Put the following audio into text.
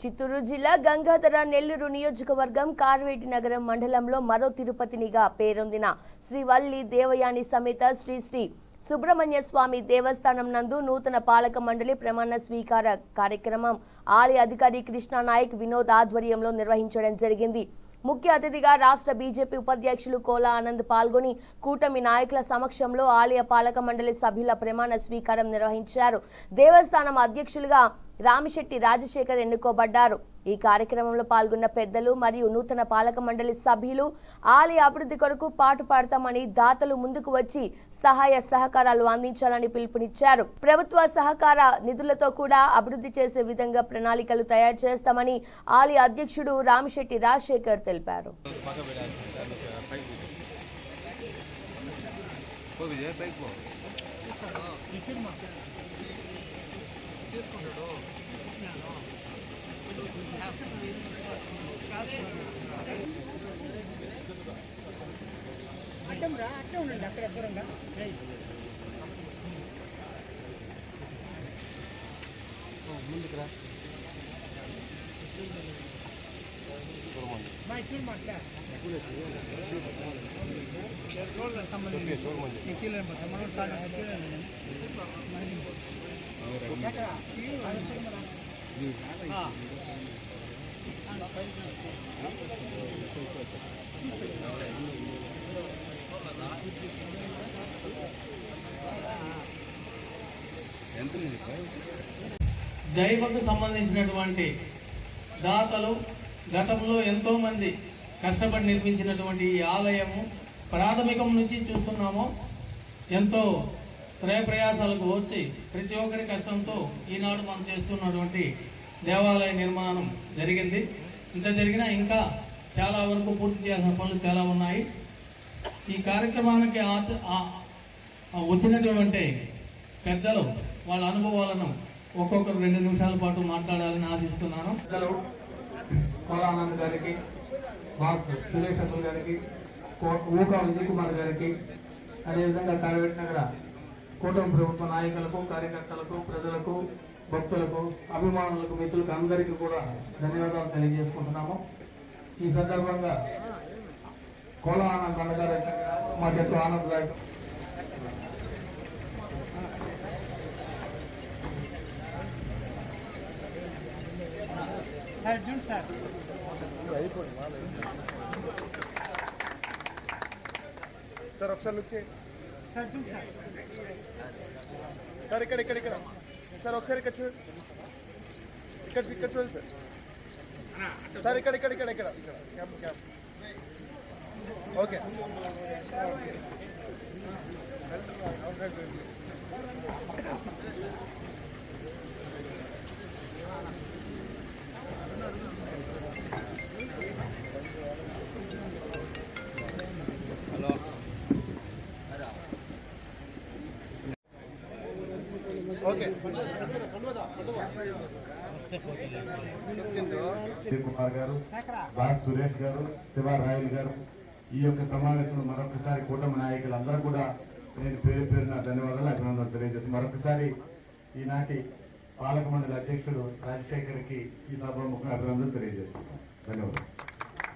చిత్తూరు జిల్లా గంగాధర నెల్లూరు నియోజకవర్గం కార్వేటి నగరం మండలంలో మరో తిరుపతినిగా పేరొందిన శ్రీ వల్లి దేవయాని సమేత శ్రీ శ్రీ సుబ్రహ్మణ్య స్వామి దేవస్థానం నందు నూతన పాలక మండలి ప్రమాణ స్వీకార కార్యక్రమం ఆలయ అధికారి కృష్ణ నాయక్ వినోద్ ఆధ్వర్యంలో నిర్వహించడం జరిగింది. ముఖ్య అతిథిగా రాష్ట్ర బీజేపీ ఉపాధ్యక్షులు కోలా ఆనంద్ పాల్గొని కూటమి నాయకుల సమక్షంలో ఆలయ పాలక మండలి సభ్యుల ప్రమాణ స్వీకారం నిర్వహించారు. దేవస్థానం అధ్యక్షులుగా రామిశెట్టి రాజశేఖర్ ఎన్నుకోబడ్డారు. ఈ కార్యక్రమంలో పాల్గొన్న పెద్దలు మరియు నూతన పాలక మండలి సభ్యులు ఆలయ అభివృద్ధి కొరకు పాటుపడతామని, దాతలు ముందుకు వచ్చి సహాయ సహకారాలు అందించాలని పిలుపునిచ్చారు. ప్రభుత్వ సహకార నిధులతో కూడా అభివృద్ధి చేసే విధంగా ప్రణాళికలు తయారు చేస్తామని ఆలయ అధ్యక్షుడు రామిశెట్టి రాజశేఖర్ తెలిపారు. అట్టే ఉండండి అక్కడ దూరంగా ముందుకు రా దైవకు సంబంధించినటువంటి దాతలు గతంలో ఎంతో మంది కష్టపడి నిర్మించినటువంటి ఈ ఆలయము ప్రాథమికం నుంచి చూస్తున్నాము. ఎంతో శ్రేయ ప్రయాసాలకు వచ్చి ప్రతి ఒక్కరి కష్టంతో ఈనాడు మనం చేస్తున్నటువంటి దేవాలయ నిర్మాణం జరిగింది. ఇంత జరిగినా ఇంకా చాలా వరకు పూర్తి చేయాల్సిన పనులు చాలా ఉన్నాయి. ఈ కార్యక్రమానికి వచ్చినటువంటి పెద్దలు వాళ్ళ అనుభవాలను ఒక్కొక్కరు 2 నిమిషాల పాటు మాట్లాడాలని ఆశిస్తున్నాను. పెద్దలు కోలానంద్ గారికి, బాస్ సురేష్ అతుల్ గారికి, ఊకా విజయ్ కుమార్ గారికి, అదేవిధంగా కార్వేటి నగర కూటమి ప్రభుత్వ నాయకులకు, కార్యకర్తలకు, ప్రజలకు, భక్తులకు, అభిమానులకు, మిత్రులకు అందరికీ కూడా ధన్యవాదాలు తెలియజేసుకుంటున్నాము. ఈ సందర్భంగా కోలా ఆనంద్ అన్నగారు మాకు ఎంతో ఆనందదాయకం. సార్ చూడండి సార్ సార్ ఒకసారి లుక్ చేయండి సార్ చూడండి సార్ సార్ ఇక్కడ సార్ ఒకసారి ఇక్కడ చూడండి ఇక్కడ చూడండి సార్ ఇక్కడ క్యాంప్ ఓకే ఓకే కుమార్ గారు, బాస్ సురేష్ గారు, శివరాయల్ గారు, ఈ యొక్క సమావేశంలో మరొకసారి కూటమి నాయకులందరూ కూడా నేను పేరున ధన్యవాదాలు, అభినందనలు తెలియజేసి మరొకసారి ఈనాటి పాలక మండలి అధ్యక్షుడు రాజశేఖర్కి ఈ సభలో ముఖ్య అభినందనలు తెలియజేస్తున్నాను. ధన్యవాదాలు.